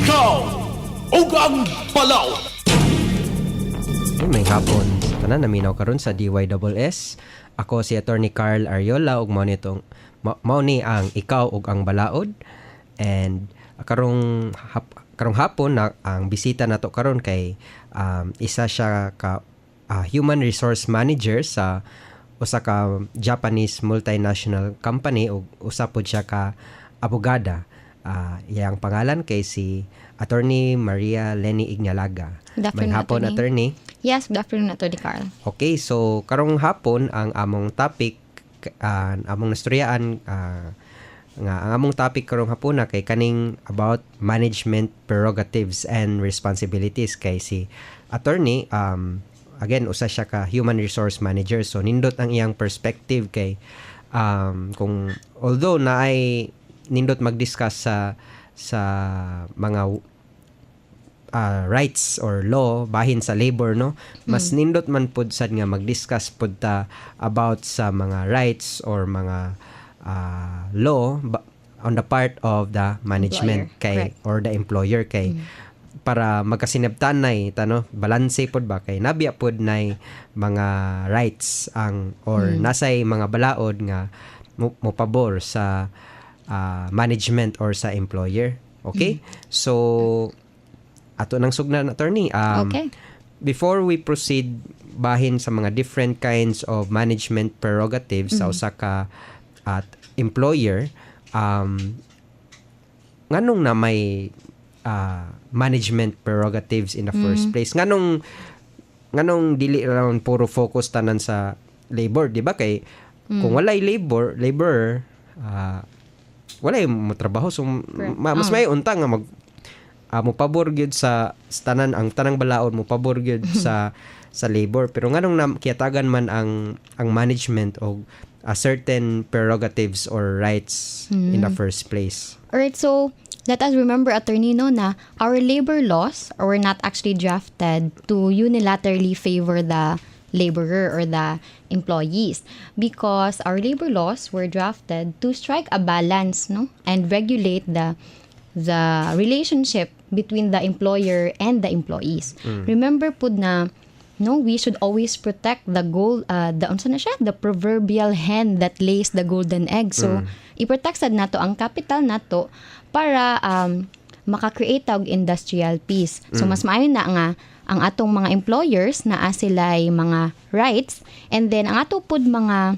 Ikaw Og Ang Balaod. May hapon tanan naminaw karon sa DYSS. Ako si Attorney Carl Ariola ug mao ni ang Ikaw Og Ang Balaod. And karong hapon na ang bisita nato karon kay isa siya ka human resource manager sa usa ka Japanese multinational company ug usa pod siya ka abogada. Iyang pangalan kay si Attorney Maria Lenny Ignalaga. May hapon, Attorney. Yes, good afternoon, Attorney Carl. Okay, so karong hapon ang among topic, among nastoryaan, nga ang among topic karong hapon na kay kaning about management prerogatives and responsibilities kay si Attorney. Again, usa siya ka human resource manager, so nindot ang iyang perspective kay kung although na ay nindot mag-discuss sa mga rights or law bahin sa labor, no, mas nindot man pud sad nga mag-discuss pud ta about sa mga rights or mga law on the part of the management kay or the employer kay para magkasinabtanay tano balanse pud ba kay nabiya pud nay mga rights ang or nasay mga balaod nga mo pabor sa management or sa employer. Okay? So ato nang sugnan, Attorney. Okay. Before we proceed bahin sa mga different kinds of management prerogatives sa usa ka at employer, nganong na may management prerogatives in the first place? Nganong dili lang puro focus tanan sa labor, di ba? Kay kung walay labor, walay mo trabaho, so mas may unta nga mo pabor gyud sa ang tanang balaod mo pabor gyud sa labor, pero nganong nakiyatagan man ang management og certain prerogatives or rights in the first place. Alright, so let us remember, Attorney, no, na our labor laws were not actually drafted to unilaterally favor the laborer or the employees, because our labor laws were drafted to strike a balance, no, and regulate the relationship between the employer and the employees. Remember pud na, no, we should always protect the the proverbial hen that lays the golden egg. So i-protect sad nato ang capital nato para maka-create og industrial peace. So mas maayo na nga ang atong mga employers na sila'y mga rights, and then ang ato pod mga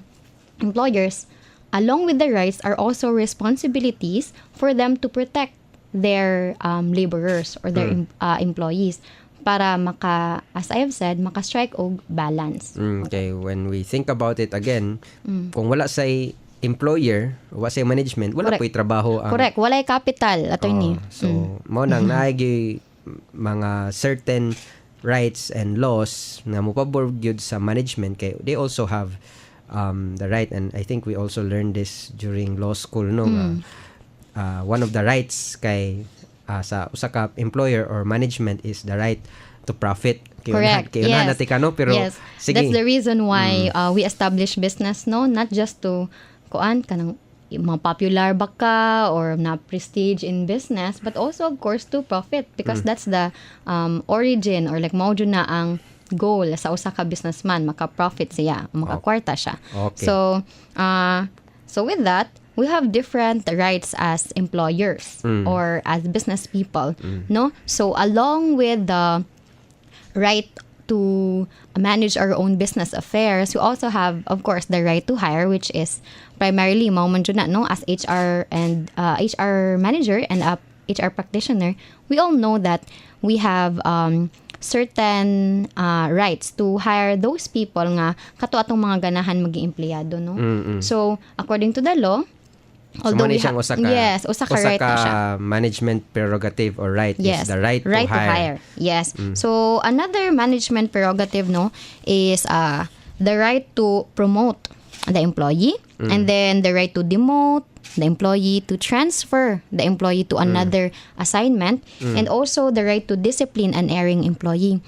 employers along with the rights are also responsibilities for them to protect their laborers or their employees para as I have said, maka-strike og balance. Okay, when we think about it again, kung wala say employer, wala say management, wala po'y trabaho ang... Correct, walay capital, Attorney. So, mo nang naagi mga certain rights and laws nga mopabor gyud sa management kay they also have the right, and I think we also learned this during law school, no, one of the rights kay sa usa ka employer or management is the right to profit. Correct. Yes. Pero yes. sige. That's the reason why we establish business, no, not just to kanang mga popular baka or na prestige in business, but also of course to profit, because that's the origin or like mao na ang goal sa usa ka businessman, maka-profit siya, maka-kwarta siya. Okay. So with that, we have different rights as employers or as business people, no? So along with the right to manage our own business affairs, we also have, of course, the right to hire, which is primarily mao man jud na, no, as HR and HR manager and HR practitioner. We all know that we have certain rights to hire those people nga kato atong mga ganahan maging empleyado, no. So according to the law, although we have, usa ka right na siya. Management prerogative or right is the right to hire. Yes. So another management prerogative, no, is the right to promote the employee, and then the right to demote the employee, to transfer the employee to another assignment, and also the right to discipline an erring employee.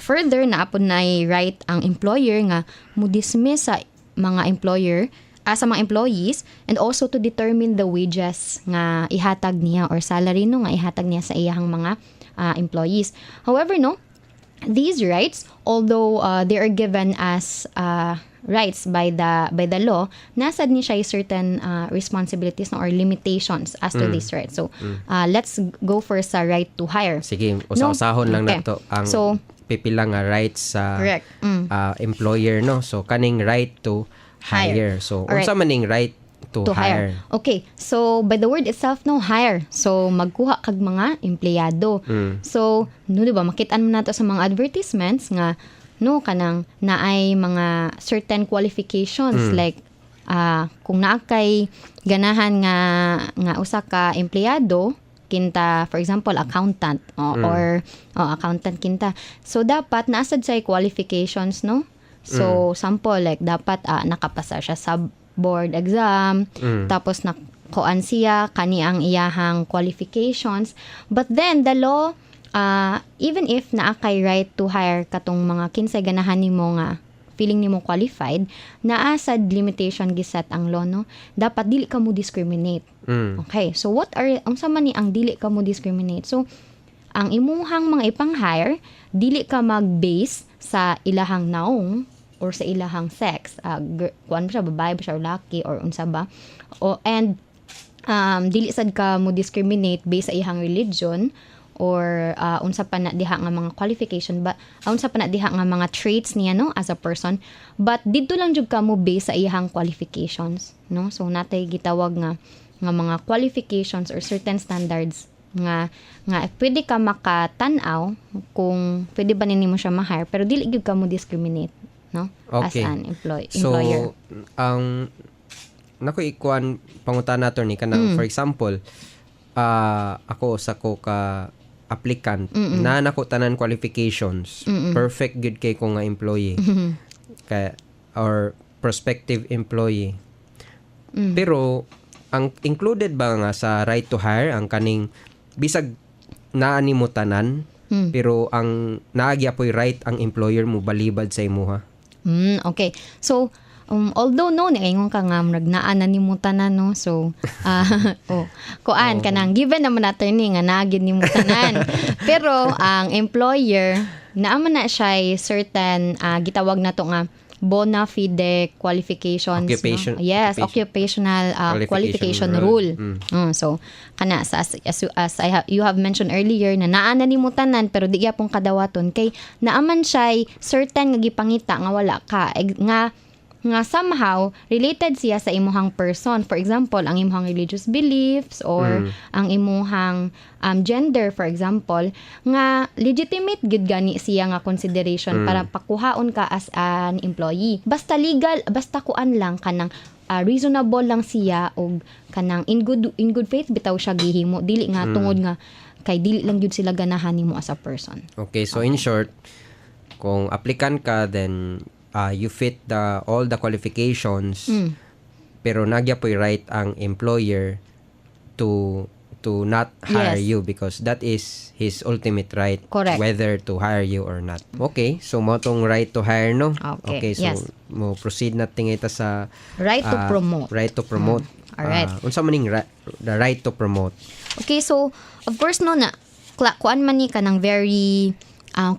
Further, naapod na right ang employer nga mo dismiss sa mga employer sa mga employees, and also to determine the wages nga ihatag niya or salary no nga ihatag niya sa iyang mga employees. However, no, these rights, although they are given as rights by the law, nasad ni siya certain responsibilities or limitations as to this right. So, let's go first sa right to hire. Sige, usa-usahon lang Okay. nato ang So, pipila nga rights sa correct. employer, no? So kaning right to hire. So Alright. unsa man ning right to hire? Okay, so by the word itself, no, hire. So magkuha kag mga empleyado. So, no, di ba, makitaan mo nato sa mga advertisements nga no kanang naay mga certain qualifications like kung naa kay ganahan nga usa ka empleyado kinta, for example, accountant or accountant kinta. So dapat naasad sa qualifications, no? So sample like dapat nakapasa siya sa board exam, tapos nakuan siya kani ang iyahang qualifications. But then the law, even if naa kay right to hire katong mga kinsay ganahan nimo nga feeling nimo qualified, naa sad limitation giset ang law, no? Dapat dili ka mo discriminate. Okay, so what are unsa man ni ang dili ka mo discriminate? So ang imuhang mga ipang-hire, dili ka mag-base sa ilahang naong or sa ilahang sex. Kuan ba siya, babae ba siya, lalaki, or unsa ba? And dili sad ka mo discriminate based sa ihang religion or unsa pa na diha nga mga qualification, but unsa pa na diha nga mga traits niya, no, as a person, but didto lang jud ka mo based sa ihang qualifications, no? So natay gitawag nga mga qualifications or certain standards nga pwede ka makatan-aw kung pwede ba nimo siya ma-hire, pero dili gyud ka mo discriminate, no? Okay. As an employer. So ang nako ikuan pangutan nato ni kanang for example, ako sa ko ka applicant na nako tanan qualifications, perfect good kay ko nga employee kay or prospective employee. Pero ang included ba nga sa right to hire ang kaning bisag naa nimo tanan, pero ang naagyapoy right ang employer mo balibad sa imuha? Okay. So, although no, niingon ka nga, nagnaan na nimo tanan, no? So, kuan ka nang, given naman natin nga naagid nimo tanan. Pero, ang employer, naaman na siya certain, gitawag na to nga, bona fide qualifications. Occupation, no? Yes, occupational qualification rule. So, kana, you have mentioned earlier, na naa na nimo tanan, pero di gyapon kadawaton, kay naaman siya certain nga gipangita nga wala ka, nga somehow related siya sa imuhang person. For example, ang imuhang religious beliefs or ang imuhang gender, for example, nga legitimate gud gani siya nga consideration para pakuhaon ka as an employee. Basta legal, basta kuan lang kanang reasonable lang siya og kanang in good faith bitaw siya gihimo, dili nga tungod nga kay dili lang jud sila ganahan nimo as a person. Okay, so in short, kung applicant ka, then you fit all the qualifications, pero nagyapoy right ang employer to not hire you because that is his ultimate right. Correct. Whether to hire you or not. Okay, so mo tong right to hire, no? Okay, so yes. mo proceed natin ita sa Right to promote. Right to promote. Alright. Unsa man ning the right to promote? Okay, so of course no na kuan man ni kanang very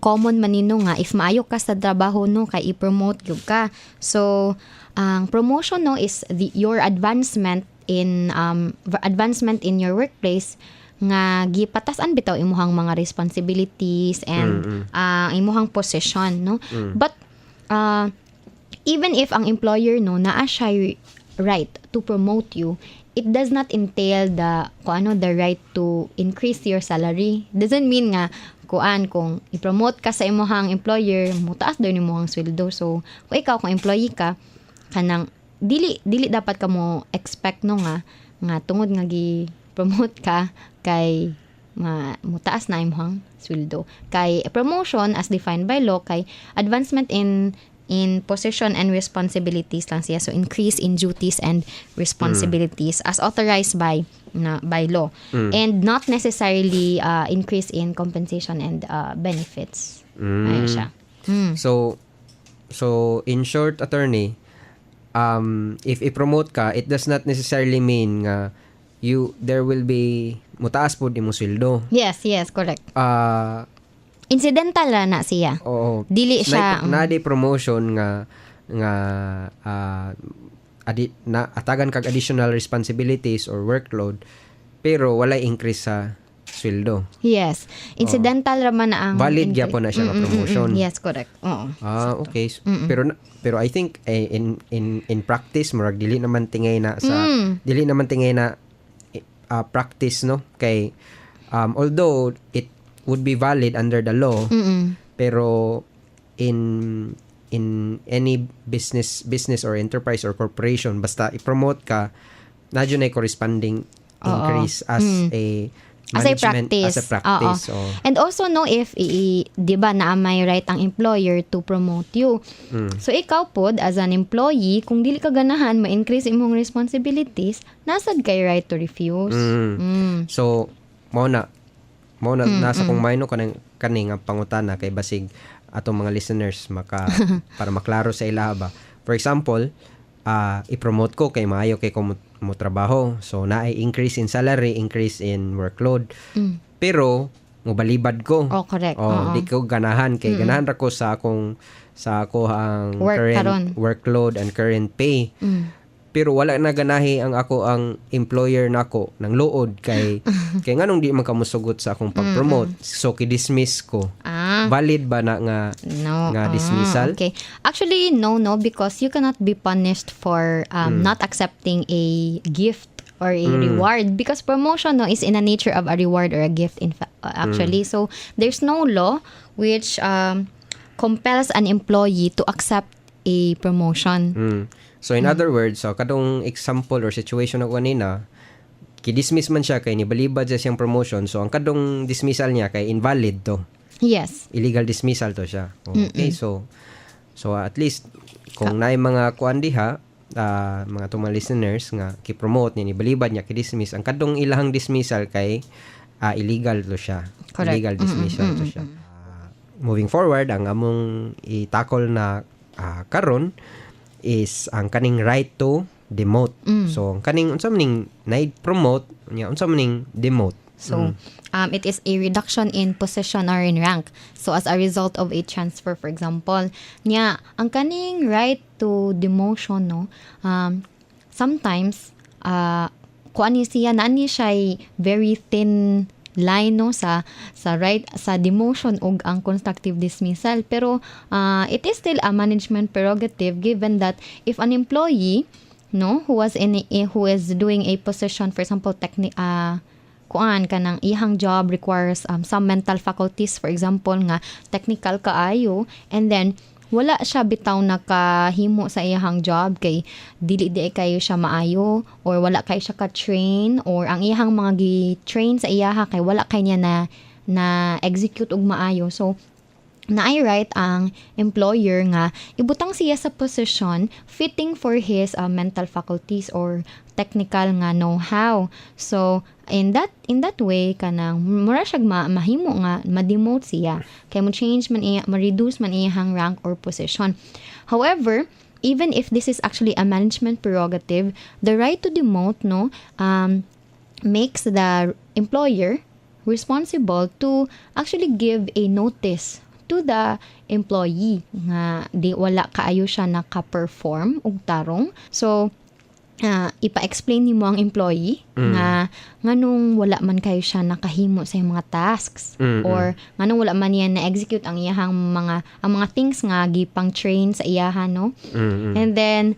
common man nino nga if maayo ka sa trabaho, no, kay i-promote gyud ka. So ang promotion, no, is your advancement in your workplace nga gipatasan bitaw imuhang mga responsibilities and imuhang position, no. But even if ang employer, no, naa siya right to promote you, it does not entail the right to increase your salary. Doesn't mean nga kung i-promote ka sa imuhang employer, mutaas daw imuhang sweldo. So kung ikaw kung employee ka, kanang dili dapat ka mo expect, no, nga tungod nga gi-promote ka kay mutaas na imuhang sweldo. Kay promotion as defined by law kay advancement in position and responsibilities lang siya. So increase in duties and responsibilities as authorized by law, and not necessarily increase in compensation and benefits. Ayun siya. So in short, attorney, if i-promote ka, it does not necessarily mean nga there will be mutaas po di mo sweldo. Yes, correct. Incidental na siya. Oo. Dili siya na promotion nga atagan kag additional responsibilities or workload pero wala increase sa sweldo. Yes. Incidental raman na ang valid gyapon na siya nga promotion. Yes, correct. Oo. Okay. Pero I think in practice murag dili naman tingay na practice no kay although it would be valid under the law pero in any business or enterprise or corporation basta i-promote ka nadyo na corresponding increase as a management as a practice. And also no if di ba na may right ang employer to promote you. So ikaw pod as an employee kung dili ka ganahan ma-increase imong responsibilities nasad kay right to refuse. So mo na nasa kung mayno kani nga pangutana kay basig atong mga listeners para maklaro sa ilaha ba. For example, i-promote ko kay maayo kay ko mo trabaho. So naay increase in salary, increase in workload. Pero mobalibad ko. Correct. Di ko ganahan kay ganahan ra ko sa akong current workload and current pay. Pero wala na ganahi ang employer nako ng luod kay nganong di man ka mosugot sa akong pag-promote. So ki-dismiss ko. Valid ba na nga dismissal? Okay. Actually no because you cannot be punished for not accepting a gift or a reward because promotion is in a nature of a reward or a gift actually. So there's no law which compels an employee to accept a promotion. So in other words, kadong example or situation na kanina, ki-dismiss man siya kay nibalibad sa siyang promotion. So ang kadong dismissal niya kay invalid to. Yes. Illegal dismissal to siya. Okay, so at least kung naay mga kuan diha, mga mga listeners nga ki-promote niya nibalibad niya ki-dismiss, ang kadong ilahang dismissal kay illegal to siya. Correct. Illegal dismissal to siya. Moving forward, ang among i-tackle na karon is ang kaning right to demote. So kaning unsa maning na-promote nya unsa maning demote. So it is a reduction in position or in rank. So as a result of a transfer, for example, nya ang kaning right to demotion sometimes kuan siya nani siya very thin line sa right sa demotion ug ang constructive dismissal, pero it is still a management prerogative given that if an employee who is doing a position, for example kuan kanang ihang job requires some mental faculties, for example nga technical kaayo, and then wala siya bitaw nakahimo sa iyang job kay dili kayo siya maayo or wala kay siya ka-train or ang iyang mga gi-train sa iyaha kay wala kay niya na execute og maayo. So naay right ang employer nga ibutang siya sa position fitting for his mental faculties or technical nga know-how. So in that way kanang mura siya mahimo nga ma-demote siya kay mo change man ma-reduce man iyang rank or position. However, even if this is actually a management prerogative, the right to demote makes the employer responsible to actually give a notice to the employee nga di wala kaayo siya naka-perform og tarong. So ipa-explain nimo ang employee nga nganong wala man kayo siya nakahimo sa mga tasks or nganong wala man niya na-execute ang iyahang mga things nga gipang train sa iyahan and then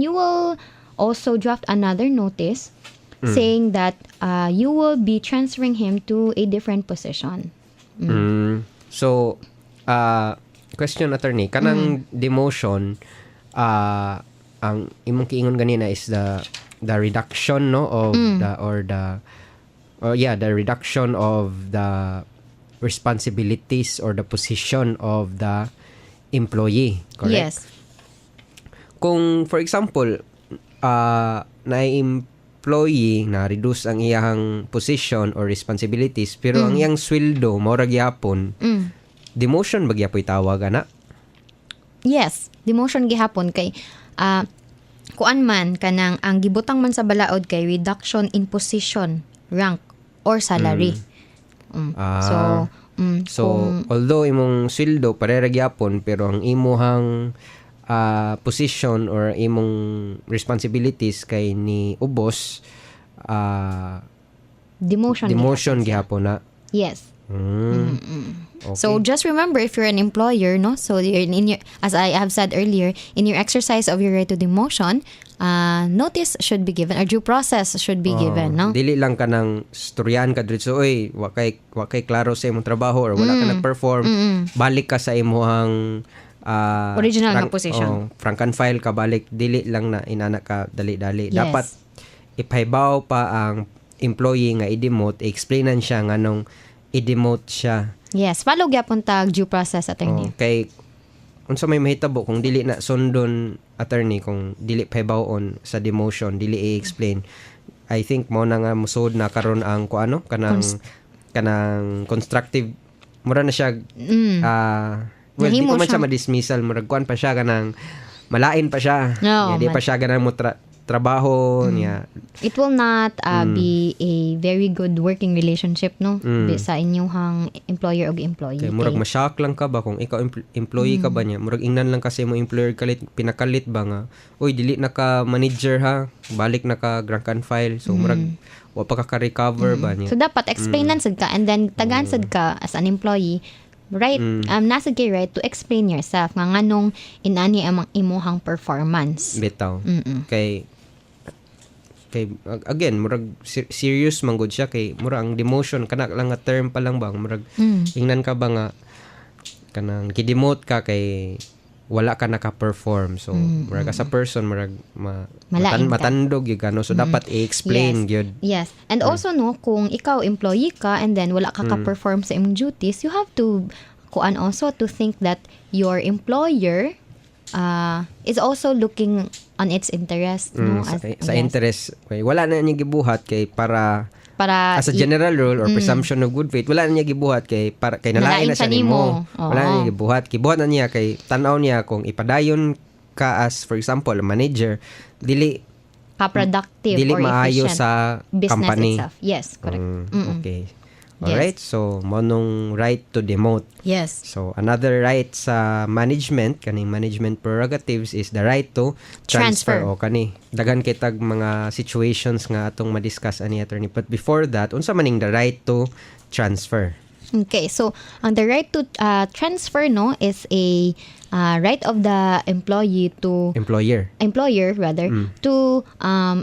you will also draft another notice saying that you will be transferring him to a different position. So question, attorney, kanang demotion ang imong kiingon ganina is the reduction of the reduction of the responsibilities or the position of the employee, correct? Yes. Kung for example na employee na reduce ang iyang position or responsibilities pero ang iyang sweldo mao ra gyapon, demotion ba gyapon tawag ana? Yes, demotion gihapon kay kuan man kanang ang gibutang man sa balaod kay reduction in position, rank or salary. So although imong sweldo parera gyapon pero ang imuhang position or imong responsibilities kay ni ubos demotion gihapon na. Yes. Okay. So just remember, if you're an employer, no, so you're in your, as I have said earlier, in your exercise of your right to demotion, notice should be given, or due process should be given, no. Dili lang ka ng storyan ka dito, oy, wa kay klaro sa imong trabaho or wala ka nag-perform, balik ka sa imong original na position. Frank and file ka balik, dili lang na inana ka dali-dali. Yes. Dapat ipahibaw pa ang employee nga i-demote, explainan siya nga nung i-demote siya. Yes, follow gyapon tag due process, attorney. Kay unsa may mahitabo kung dili na sundon, attorney, kung dili pahibawon sa demotion, dili i-explain. I think mo na nga musod na karon ang kuano kanang constructive mura na siya well, di ko man siya ma-dismissal, murag kuan pa siya kanang malain pa siya. Di pa siya ganang mo trabaho niya. It will not be a very good working relationship, no, sa inyong employer o employee. Kaya murag ma-shock lang ka ba kung ikaw employee ka ba niya, murag ingnan lang kasi mo employer pinakalit ba nga, uy dili na ka manager ha, balik na ka rank and file, so murag wa pa ka recover ba niya. So dapat explainan sad ka, and then tagaan sad ka as an employee, right? Nasa kay right to explain yourself nga nganong inani ang imuhang performance. Bitaw. Kay again murag serious man gud siya, kay murag ang demotion kana lang nga term pa lang bang murag ingnan ka ba nga kanang gidemote ka kay wala ka naka-perform, so murag as a person murag matandog gyud gano, so dapat i-explain gyud. Yes. And also no, kung ikaw employee ka and then wala ka ka-perform sa imong duties, you have to kuan also to think that your employer is also looking on its interest, no, sa interest. Okay, wala na niya gibuhat kay para as a general rule or presumption of good faith, wala na niya gibuhat kay para kay nalain na siya nimo. Wala na niya gibuhat. Gibuhat na niya kay tan-aw niya kung ipadayon ka as, for example, a manager, dili ka-productive dili or maayo efficient sa business company. itself. Yes, correct. Okay. Alright, so monong right to demote. Yes. So another right sa management, kaning management prerogatives, is the right to transfer. O kani daghan kitag mga situations nga atong madiscuss ani attorney. But before that, unsa maning the right to transfer? Okay, so ang the right to transfer, no, is a right of the employer rather to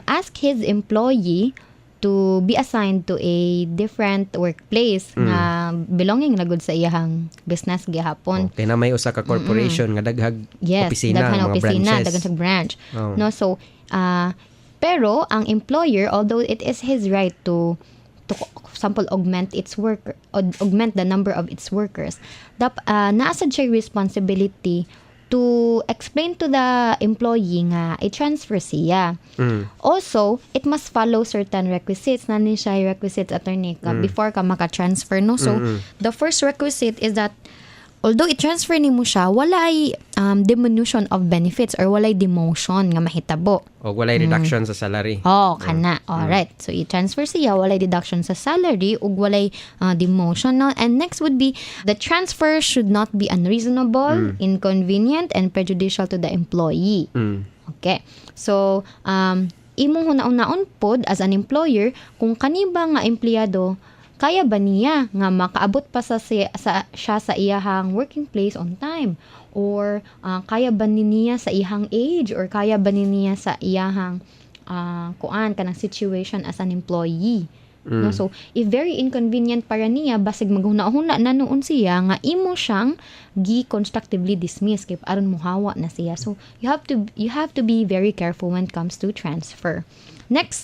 ask his employee to be assigned to a different workplace nga belonging na gud sa iyahang business gihapon. Okay, na may usa ka corporation nga daghag opisina, daghang mga opisina, branches. daghang sa branch. No, so pero ang employer, although it is his right to example augment the number of its workers, naa sad siya responsibility to explain to the employee nga i-transfer siya. Also, it must follow certain requisites. Nani siya requisites, attorney, before ka maka-transfer, no? So, the first requisite is that although i-transfer nimo siya, walay diminution of benefits or walay demotion nga mahitabo. O walay reduction sa salary. Kana. Alright. So, i-transfer siya, walay deduction sa salary ug walay demotion. No? And next would be, the transfer should not be unreasonable, inconvenient, and prejudicial to the employee. Okay. So, imong hunaon-naon pod as an employer, kung kaniba nga empleyado, kaya ba niya nga makaabot pa siya sa iyahang working place on time? Or kaya ba niya sa iyahang age? Or kaya ba niya sa iyahang kanang situation as an employee? No? So, if very inconvenient para niya, basig maghuna-huna na noon siya, nga imo siyang constructively dismiss kay aron muhawa na siya. So, you have to be very careful when it comes to transfer. Next,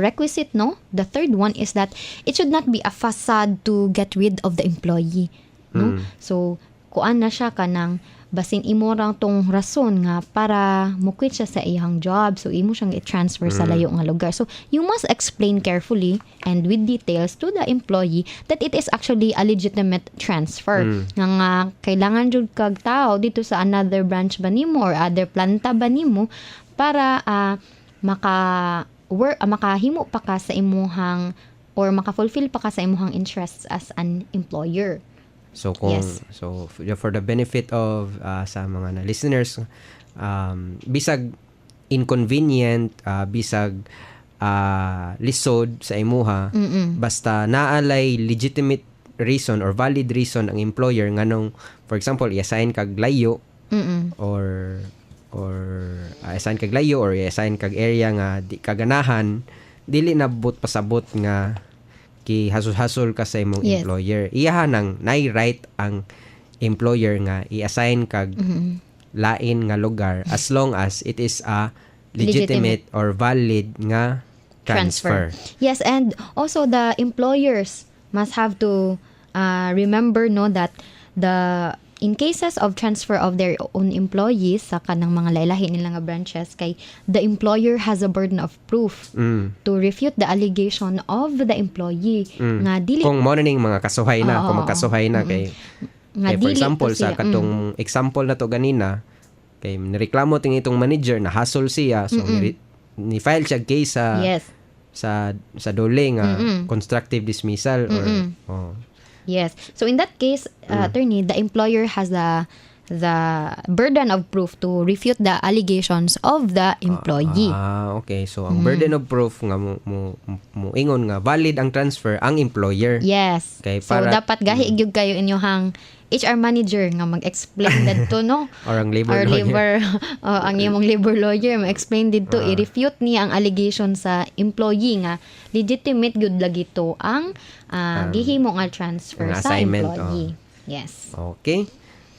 requisite, no? The third one is that it should not be a facade to get rid of the employee. No? So, kuan na siya kanang basin imo rang tong rason nga para mo quit siya sa iyang job, so imo siyang i-transfer sa layo nga lugar. So you must explain carefully and with details to the employee that it is actually a legitimate transfer. Nga kailangan jud kag tao dito sa another branch ba nimo or other planta ba nimo para makahimo pa ka sa imuhang or maka-fulfill pa ka sa imuhang interests as an employer. So for the benefit of sa mga listeners, bisag inconvenient, bisag lisod sa imuha, basta naalay legitimate reason or valid reason ang employer nganong, for example, i-assign kag layo or assign kag layo or i-assign kag area nga di kaganahan, dili na pasabot nga hasol-hasol ka sa imong employer. Iyahan nang nay right ang employer nga i-assign kag lain nga lugar as long as it is a legitimate or valid nga transfer. Yes, and also the employers must have to remember that in cases of transfer of their own employees sa kanang mga lahi nila nga branches, kay the employer has a burden of proof to refute the allegation of the employee nga dili kung mo na ning mga kasuhay na, kung magkasuhay na kay for example sa katong example na to ganina, kay nireklamo ting itong manager na hassle siya, so ni file siya case sa dole nga constructive dismissal or Yes. So in that case, attorney, the employer has the burden of proof to refute the allegations of the employee. Okay. So ang burden of proof nga mo ingon nga valid ang transfer ang employer. Yes. Okay, so dapat gahi gyud kayo inyohang HR manager nga mag-explain didto no or ang labor lawyer. Ang imong labor lawyer ma-explain didto i-refute niya ang allegation sa employee nga legitimate gyud lagi to ang gihimo nga transfer sa employee. Yes. Okay.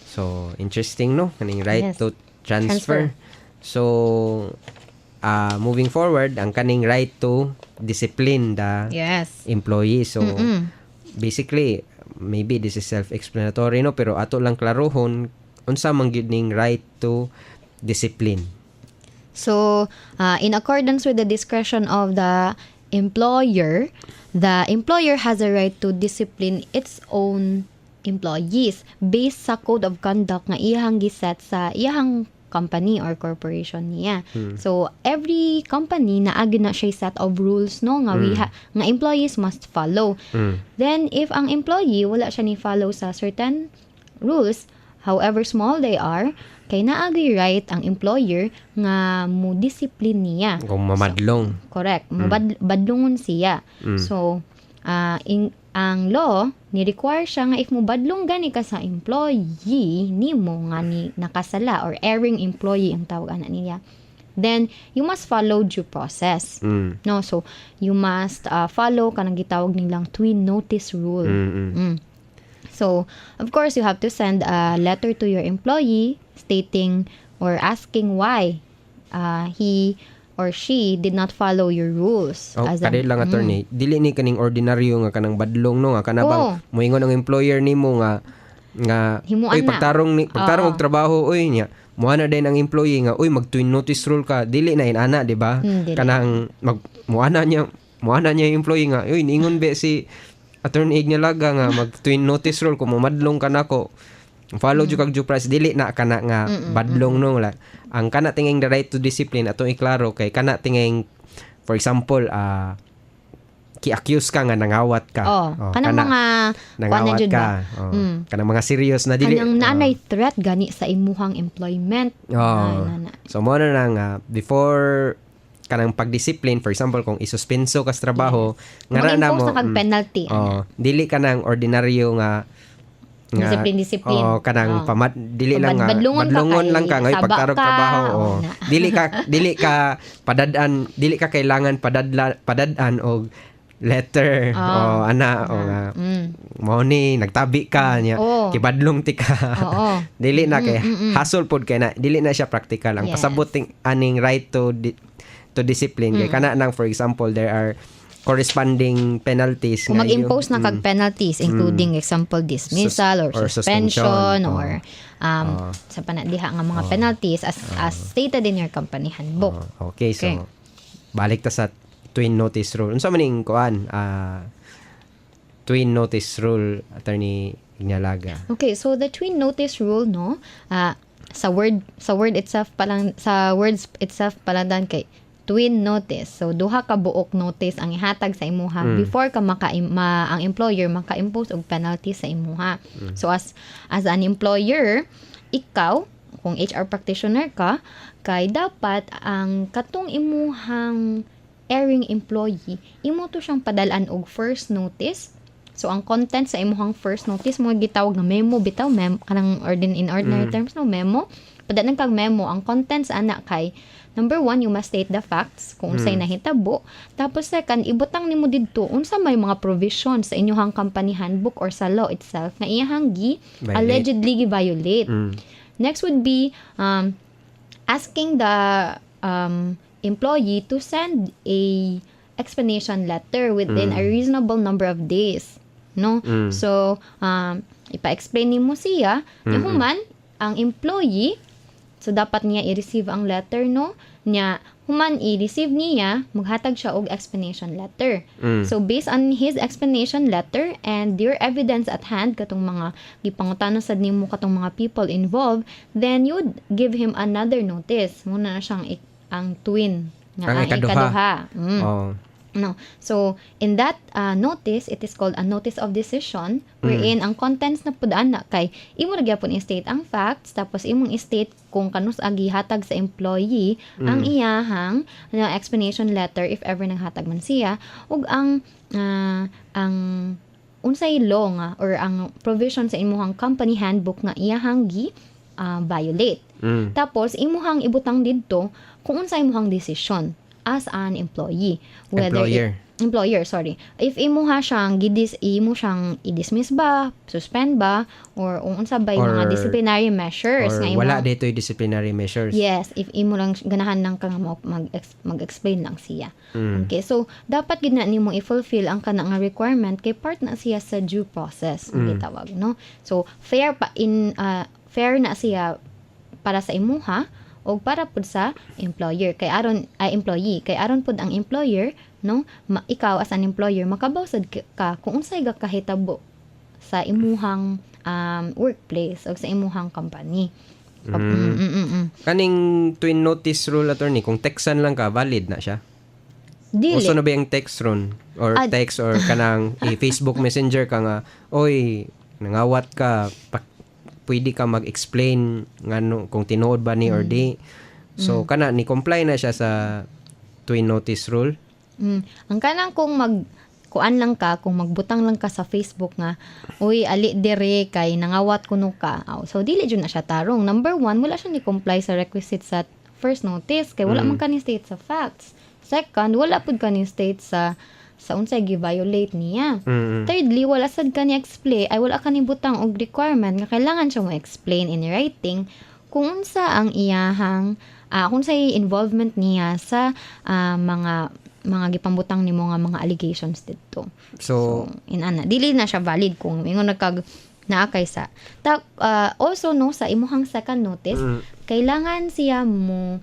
So interesting no kaning right to transfer. So moving forward ang kaning right to discipline the employee. So basically maybe this is self-explanatory no, pero ato lang klarohon unsa man gyud ning right to discipline. So in accordance with the discretion of the employer has a right to discipline its own employees based sa code of conduct nga iyang giset sa iyang company or corporation niya. So every company naagi na siya set of rules no nga nga employees must follow. Then if ang employee wala siya ni follow sa certain rules, however small they are, kay naagi right ang employer nga mo discipline niya. Kung mamadlong. So, correct. Badlongon siya. So ang law ni-require siya nga if mo badlong gani ka sa employee nimo nga ni nakasala or erring employee ang tawag ana niya, then you must follow due process. No, so you must follow kanang gitawag nilang twin notice rule. So of course you have to send a letter to your employee stating or asking why he or she did not follow your rules. Kadili lang attorney, dili ni kaning ordinaryo nga kanang badlong no nga kanabang moingon ang employer nimo nga himuan pagtarong og trabaho nya muana din ang employee nga mag-twin notice rule ka, dili na inana di ba? Kanang muana niya yung employee nga niingon be si attorney Ig laga nga mag-twin notice rule kung mamadlong ka nako. Follow jud kag due process, dili na kana nga badlong no la. Ang kana tingeng the right to discipline atong iklaro kay kana tingeng for example ki-accuse ka nga nangawat ka. Kanang mga nangawat ka. Kanang mga serious na dili. Kanang nanay threat gani sa imuhang employment. So mo na nga before kanang pagdiscipline, for example kung isuspenso ka sa trabaho, ngara na mo kag penalty. Dili kanang ordinaryo nga discipline. Kanang dili lang nga badlongon lang ka nga pagtarog trabaho. Dili ka padad-an, dili ka kailangan padad-an og letter nga mo ni nagtabi ka nya kibadlong ti ka. Dili na kay hassle pod kay na dili na siya practical. Ang pasabot aning right to discipline kay kana nang for example there are corresponding penalties Kung nga mag-impose na kag penalties, including example, dismissal or suspension or sa panadiha nga mga penalties as stated in your company handbook. Okay, so balik ta sa twin notice rule. Unsa man ning kuan? Twin notice rule, Attorney Ignalaga. Okay, so the twin notice rule, no, sa word itself palang, sa words itself palang kay twin notice. So duha ka buok notice ang ihatag sa imuha before ka ang employer maka-impose og penalty sa imuha. So as an employer, ikaw kung HR practitioner ka, kay dapat ang katong imuhang erring employee, imo to siyang padalan og first notice. So ang content sa imuhang first notice mo gitawag nga memo bitaw, kanang in ordinary terms no, memo. Padalan kag memo, ang contents ana kay number 1, you must state the facts kung unsay nahitabo. Tapos second, ibutang nimo didto unsa may mga provisions sa inyong company handbook or sa law itself nga iyahang allegedly violate. Next would be asking the employee to send a explanation letter within a reasonable number of days, no? So ipa-explain nimo siya human ang employee, so dapat niya i-receive ang letter, no, niya human i-receive niya, maghatag siya og explanation letter. So based on his explanation letter and your evidence at hand katong mga gipangutana sad nimo katong mga people involved, then you would give him another notice. Muna na siyang ang twin nga ang ikaduha. No. So in that notice, it is called a notice of decision wherein ang contents na pudaan na kay imo ra gyapon i-state ang facts, tapos imong i-state kung kanus agi hatag sa employee ang iyahang explanation letter if ever naghatag man siya, ug ang unsay law nga or ang provision sa imong company handbook nga iyahang violate. Tapos imuhang ibutang didto kung unsay imong decision as an employee, whether employer, sorry. If imuha siyang imo siyang i-dismiss ba, suspend ba, or unsa ba yung mga disciplinary measures or nga imo. Wala dito yung disciplinary measures. Yes, if imo lang ganahan lang kang mag-explain lang siya. Okay, so dapat gid na nimo i-fulfill ang kana nga requirement kay part na siya sa due process ang gitawag, no? So fair na siya para sa imuha o para pud sa employee kay aron pud ang employer, no, ikaw as an employer makabawsad ka kung unsay kahitabo sa imuhang workplace o sa imuhang company. Kaning twin notice rule, attorney, kung textan lang ka, valid na siya? Dili. Uso na ba yung text ron? Or text or kanang Facebook Messenger ka nga, oy, nangawat ka, pwede ka mag-explain ngano kung tinuod ba ni or di. So kana ni comply na siya sa twin notice rule. Ang kanang kung kuan lang ka, kung magbutang lang ka sa Facebook nga, uy, ali dire kay nangawat kuno ka. So dili jud na siya tarong. Number 1, wala siya ni comply sa requisite sa first notice kay wala man kani state sa facts. Second, wala pud kani state sa unsay gi-violate niya. Thirdly, wala sad kani explain, ay wala kani butang og requirement nga kailangan siya mo explain in writing kung unsa ang iyahang kung say involvement niya sa mga gipambutang nimo nga mga allegations didto. So dili na siya valid kung ingon naakay sa. Also no, sa imuhang second notice, kailangan siya mo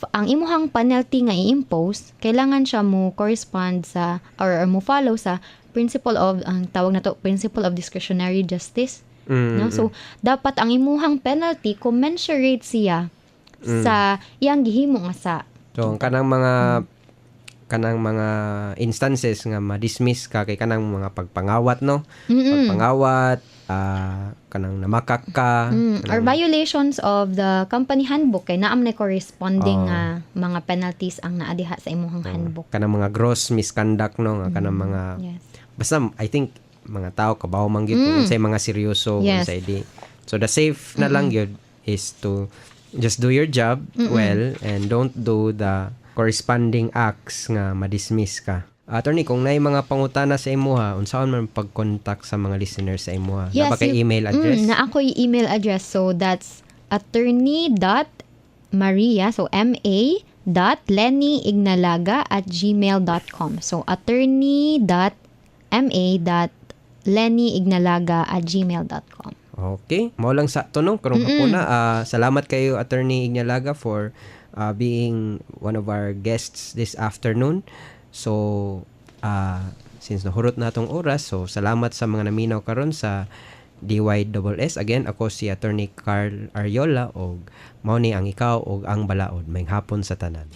ang imuhang penalty nga i-impose, kailangan siya mo correspond sa or mo follow sa principle of ang tawag na to principle of discretionary justice. No? So dapat ang imuhang penalty commensurate siya sa iyang gihimo nga sa. So kanang mga instances nga ma-dismiss ka kay kanang mga pagpangawat, no? Pagpangawat, kanang namakak ka, or violations of the company handbook kay naam na corresponding mga penalties ang naa diha sa imong handbook. Kanang mga gross misconduct, no? Kanang mga basta I think mga tao kabaw man gyud kung say mga seryoso unsay di. So the safe na lang gyud is to just do your job well and don't do the corresponding acts nga ma-dismiss ka. Attorney, kung naay mga pangutana sa imuha, unsaon man pag-contact sa mga listeners sa imuha? Yes, na ba kay email address? Na ako yung email address. So that's attorney.maria, so attorney.lennyignalaga@gmail.com. So, attorney.ma.lennyignalaga@gmail.com. Okay, mao lang sa tunong karong hapon na. Salamat kayo Attorney Ignalaga for being one of our guests this afternoon. So, since nahurot na tong oras, so salamat sa mga naminaw karon sa DYSS. Again, ako si Attorney Carl Ariola og mao ni ang Ikaw og ang Balaod. Maayong hapon sa tanan.